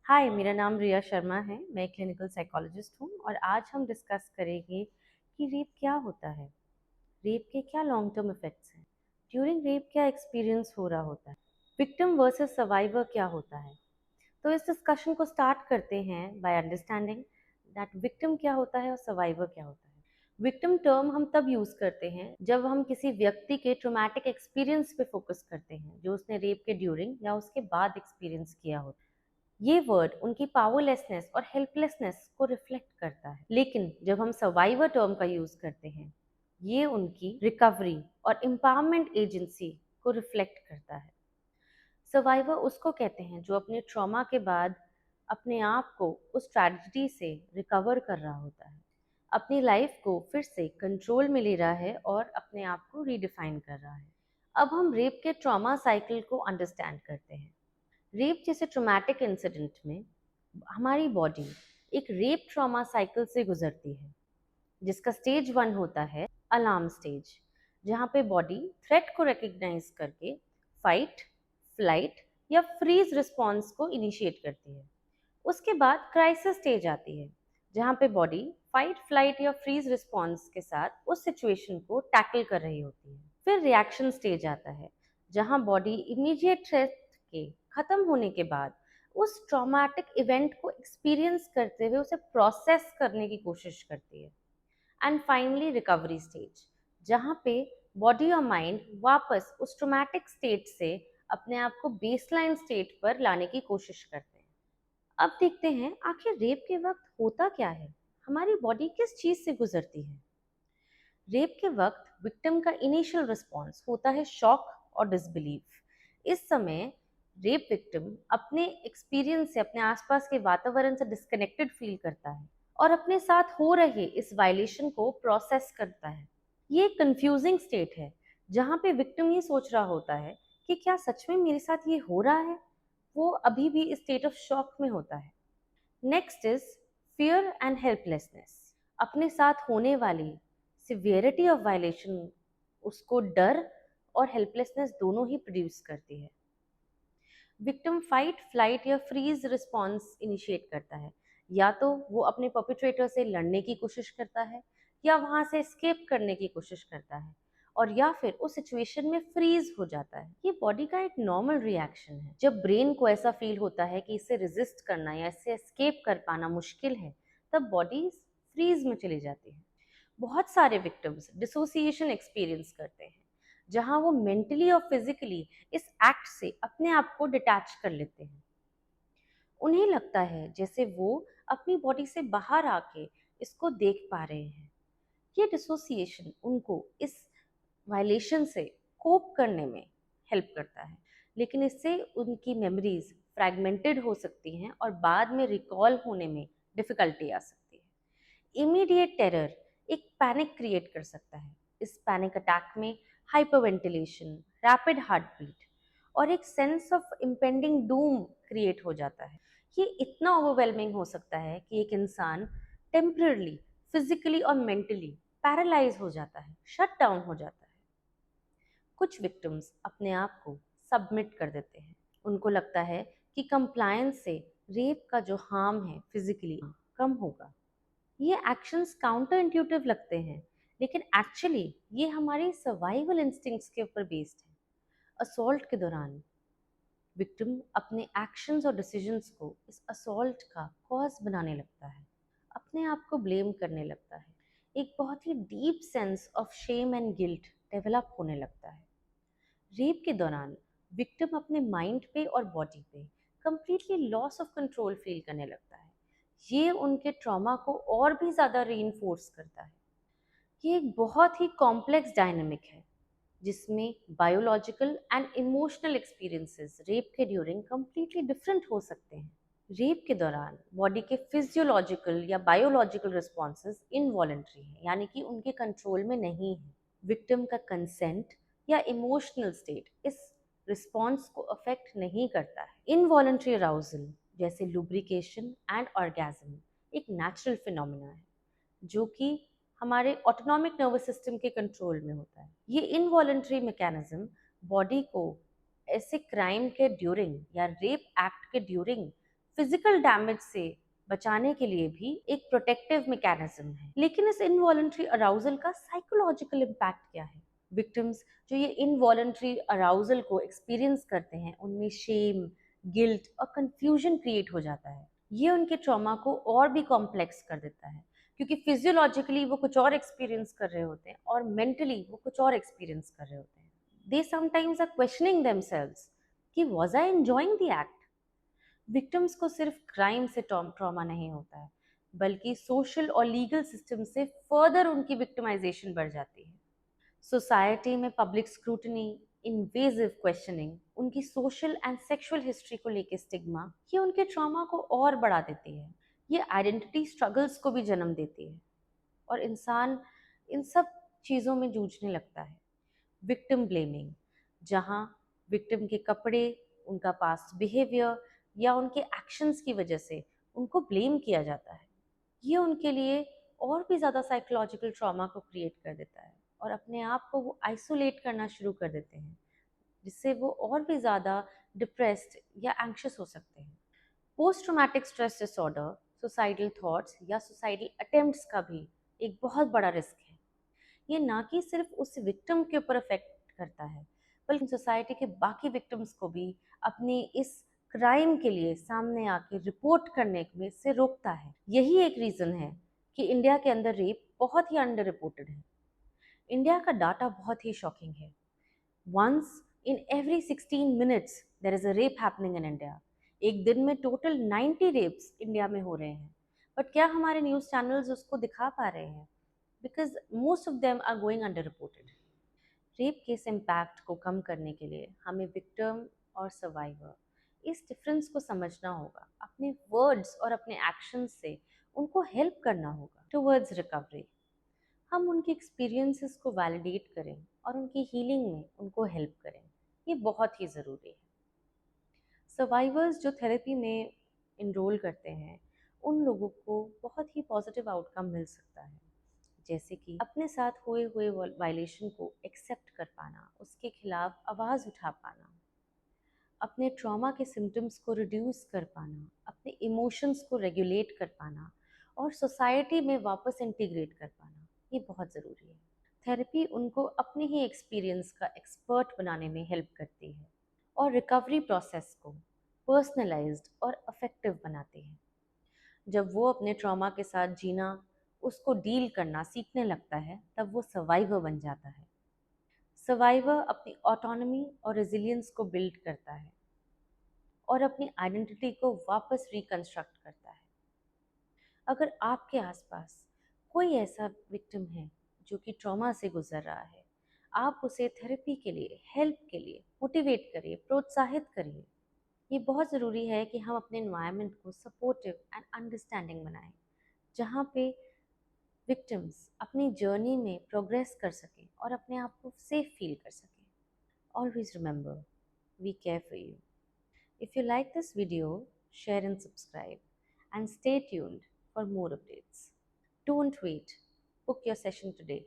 हाय, मेरा नाम रिया शर्मा है। मैं क्लिनिकल साइकोलॉजिस्ट हूँ और आज हम डिस्कस करेंगे कि रेप क्या होता है, रेप के क्या लॉन्ग टर्म इफेक्ट्स हैं, ड्यूरिंग रेप क्या एक्सपीरियंस हो रहा होता है, विक्टिम वर्सेस सर्वाइवर क्या होता है। तो इस डिस्कशन को स्टार्ट करते हैं बाय अंडरस्टैंडिंग दैट विक्टिम क्या होता है और सर्वाइवर क्या होता है। विक्टिम टर्म हम तब यूज करते हैं जब हम किसी व्यक्ति के ट्रॉमेटिक एक्सपीरियंस पे फोकस करते हैं जो उसने रेप के ड्यूरिंग या उसके बाद एक्सपीरियंस किया होता है। ये वर्ड उनकी पावरलेसनेस और हेल्पलेसनेस को रिफ्लेक्ट करता है। लेकिन जब हम सर्वाइवर टर्म का यूज करते हैं, ये उनकी रिकवरी और एम्पावरमेंट एजेंसी को रिफ्लेक्ट करता है। सर्वाइवर उसको कहते हैं जो अपने ट्रॉमा के बाद अपने आप को उस ट्रेजेडी से रिकवर कर रहा होता है, अपनी लाइफ को फिर से कंट्रोल में ले रहा है और अपने आप को रीडिफाइन कर रहा है। अब हम रेप के ट्रॉमा साइकिल को अंडरस्टैंड करते हैं। रेप जैसे ट्रॉमेटिक इंसिडेंट में हमारी बॉडी एक रेप ट्रॉमा साइकिल से गुजरती है, जिसका स्टेज 1 होता है अलार्म स्टेज, जहाँ पे बॉडी थ्रेट को रिकग्नाइज करके फाइट, फ्लाइट या फ्रीज रिस्पॉन्स को इनिशिएट करती है। उसके बाद क्राइसिस स्टेज आती है, जहाँ पे बॉडी फाइट, फ्लाइट या फ्रीज रिस्पॉन्स के साथ उस सिचुएशन को टैकल कर रही होती है। फिर रिएक्शन स्टेज आता है, जहाँ बॉडी इमीडिएट थ्रेट के खत्म होने के बाद उस ट्रॉमेटिक इवेंट को एक्सपीरियंस करते हुए उसे प्रोसेस करने की कोशिश करती है। एंड फाइनली रिकवरी स्टेज, जहाँ पे बॉडी और माइंड वापस उस ट्रॉमेटिक स्टेट से अपने आप को बेसलाइन स्टेट पर लाने की कोशिश करते हैं। अब देखते हैं आखिर रेप के वक्त होता क्या है, हमारी बॉडी किस चीज से गुजरती है। रेप के वक्त विक्टिम का इनिशियल रिस्पॉन्स होता है शॉक और डिसबिलीफ। इस समय रेप विक्टिम अपने एक्सपीरियंस से, अपने आसपास के वातावरण से डिस्कनेक्टेड फील करता है और अपने साथ हो रहे इस वायलेशन को प्रोसेस करता है। ये एक कंफ्यूजिंग स्टेट है, जहाँ पे विक्टिम ये सोच रहा होता है कि क्या सच में मेरे साथ ये हो रहा है। वो अभी भी इस स्टेट ऑफ शॉक में होता है। Next is fear and helplessness. अपने साथ होने वाली सिवियरिटी ऑफ वायलेशन उसको डर और हेल्पलेसनेस दोनों ही प्रोड्यूस करती है। विक्टिम फाइट, फ्लाइट या फ्रीज रिस्पॉन्स इनिशिएट करता है। या तो वो अपने परपिट्रेटर से लड़ने की कोशिश करता है, या वहां से एस्केप करने की कोशिश करता है, और या फिर उस सिचुएशन में फ्रीज हो जाता है। ये बॉडी का एक नॉर्मल रिएक्शन है। जब ब्रेन को ऐसा फील होता है कि इसे रेजिस्ट करना या इससे एस्केप कर पाना मुश्किल है, तब बॉडी फ्रीज में चली जाती है। बहुत सारे विक्टिम्स डिसोसिएशन एक्सपीरियंस करते हैं, जहां वो मेंटली और फिजिकली इस एक्ट से अपने आप को डिटैच कर लेते हैं। उन्हें लगता है जैसे वो अपनी बॉडी से बाहर आके इसको देख पा रहे हैं। ये डिसोसिएशन उनको इस वायलेशन से कोप करने में हेल्प करता है, लेकिन इससे उनकी मेमोरीज फ्रैगमेंटेड हो सकती हैं और बाद में रिकॉल होने में डिफिकल्टी आ सकती है। इमीडिएट टेरर एक पैनिक क्रिएट कर सकता है। इस पैनिक अटैक में हाइपरवेंटिलेशन, रैपिड हार्ट बीट और एक sense of impending Doom create हो जाता है। ये इतना ओवरवेलमिंग हो सकता है कि एक इंसान टेम्परली फिजिकली और मेंटली पैरालाइज हो जाता है, शट डाउन हो जाता है। कुछ विक्टिम्स अपने आप को सबमिट कर देते हैं। उनको लगता है कि कंप्लायंस से रेप का जो हार्म है फिजिकली कम होगा। ये एक्शंस काउंटर इंट्यूटिव लगते हैं, लेकिन एक्चुअली ये हमारे सर्वाइवल इंस्टिंक्ट्स के ऊपर बेस्ड है। असॉल्ट के दौरान विक्टिम अपने एक्शंस और डिसीजंस को इस असॉल्ट का कॉज बनाने लगता है, अपने आप को ब्लेम करने लगता है। एक बहुत ही deep sense of shame and guilt develop होने लगता है। रेप के दौरान विक्टिम अपने माइंड पे और बॉडी पे completely loss of control feel करने लगता है। ये उनके ट्रॉमा को और भी ज़्यादा रीइंफोर्स करता है। ये एक बहुत ही कॉम्प्लेक्स डायनामिक है, जिसमें biological and emotional experiences rape के ड्यूरिंग कंप्लीटली डिफरेंट हो सकते हैं। रेप के दौरान बॉडी के फिजियोलॉजिकल या बायोलॉजिकल रिस्पॉन्सेज इनवॉलेंट्री हैं, यानी कि उनके कंट्रोल में नहीं है। विक्टिम का कंसेंट या इमोशनल स्टेट इस रिस्पॉन्स को अफेक्ट नहीं करता है। इनवॉलेंट्री अराउजल जैसे लुब्रिकेशन एंड ऑर्गेज्म एक नेचुरल फिनोमिना है, जो कि हमारे ऑटोनॉमिक नर्वस सिस्टम के कंट्रोल में होता है। ये इनवॉलेंट्री मैकेनिज्म बॉडी को ऐसे क्राइम के ड्यूरिंग या रेप एक्ट के ड्यूरिंग फिजिकल डैमेज से बचाने के लिए भी एक प्रोटेक्टिव मैकेनिज्म है। लेकिन इस इनवॉलंटरी अराउजल का साइकोलॉजिकल इम्पैक्ट क्या है? विक्टिम्स जो ये इनवॉलंटरी अराउजल को एक्सपीरियंस करते हैं, उनमें शेम, गिल्ट और कंफ्यूजन क्रिएट हो जाता है। ये उनके ट्रॉमा को और भी कॉम्प्लेक्स कर देता है, क्योंकि फिजियोलॉजिकली वो कुछ और एक्सपीरियंस कर रहे होते हैं और मेंटली वो कुछ और एक्सपीरियंस कर रहे होते हैं। They sometimes are questioning themselves कि was I enjoying the act? Victims को सिर्फ क्राइम से ट्रॉमा नहीं होता है, बल्कि सोशल और लीगल सिस्टम से फर्दर उनकी विक्टिमाइजेशन बढ़ जाती है। सोसाइटी में पब्लिक स्क्रूटनी, इन्वेजिव क्वेश्चनिंग, उनकी सोशल एंड सेक्सुअल हिस्ट्री को लेकर स्टिग्मा, ये उनके ट्रॉमा को और बढ़ा देती है। ये आइडेंटिटी स्ट्रगल्स को भी जन्म देती है और इंसान इन सब चीज़ों में जूझने लगता है। विक्टिम ब्लेमिंग, जहाँ विक्टिम के कपड़े, उनका पास्ट बिहेवियर या उनके एक्शंस की वजह से उनको ब्लेम किया जाता है, ये उनके लिए और भी ज़्यादा साइकोलॉजिकल ट्रॉमा को क्रिएट कर देता है और अपने आप को वो आइसोलेट करना शुरू कर देते हैं, जिससे वो और भी ज़्यादा डिप्रेस्ड या एंक्शस हो सकते हैं। Post traumatic stress disorder, suicidal thoughts या सुसाइडल अटेम्प्ट्स का भी एक बहुत बड़ा रिस्क है। ये ना कि सिर्फ उस विक्टिम के ऊपर अफेक्ट करता है, बल्कि सोसाइटी के बाकी विक्टिम्स को भी अपनी इस क्राइम के लिए सामने आके रिपोर्ट करने में से रोकता है। यही एक रीज़न है कि इंडिया के अंदर रेप बहुत ही अंडर रिपोर्टेड है। इंडिया का डाटा बहुत ही शॉकिंग है। Once in every 16 minutes there is a rape happening in India. एक दिन में टोटल 90 रेप्स इंडिया में हो रहे हैं। बट क्या हमारे न्यूज़ चैनल्स उसको दिखा पा रहे हैं? Because most of them are going under reported. Rape के इस इम्पैक्ट को कम करने के लिए हमें विक्टिम और सर्वाइवर, इस डिफरेंस को समझना होगा, अपने वर्ड्स और अपने एक्शंस से उनको हेल्प करना होगा टुवर्ड्स रिकवरी। हम उनके एक्सपीरियंसेस को वैलिडेट करें और उनकी हीलिंग में उनको हेल्प करें, ये बहुत ही ज़रूरी है। सर्वाइवर्स जो थेरेपी में इनरोल करते हैं, उन लोगों को बहुत ही पॉजिटिव आउटकम मिल सकता है, जैसे कि अपने साथ हुए हुए वायलेशन को एक्सेप्ट कर पाना, उसके खिलाफ आवाज़ उठा पाना, अपने ट्रॉमा के सिम्टम्स को रिड्यूस कर पाना, अपने इमोशंस को रेगुलेट कर पाना और सोसाइटी में वापस इंटीग्रेट कर पाना, ये बहुत ज़रूरी है। थेरेपी उनको अपने ही एक्सपीरियंस का एक्सपर्ट बनाने में हेल्प करती है और रिकवरी प्रोसेस को पर्सनलाइज्ड और अफेक्टिव बनाती है। जब वो अपने ट्रॉमा के साथ जीना, उसको डील करना सीखने लगता है, तब वो सर्वाइवर बन जाता है। सर्वाइवर अपनी ऑटोनॉमी और रेजिलियंस को बिल्ड करता है और अपनी आइडेंटिटी को वापस रिकंस्ट्रक्ट करता है। अगर आपके आसपास कोई ऐसा विक्टिम है जो कि ट्रॉमा से गुजर रहा है, आप उसे थेरेपी के लिए, हेल्प के लिए मोटिवेट करिए, प्रोत्साहित करिए। ये बहुत ज़रूरी है कि हम अपने एनवायरनमेंट को सपोर्टिव एंड अंडरस्टैंडिंग बनाएं, जहाँ पे विक्टिम्स अपनी जर्नी में प्रोग्रेस कर सकें और अपने आप को सेफ फील कर सकें। Always remember, we care for you. If you like this video, share and subscribe, and stay tuned for more updates. Don't wait. Book your session today.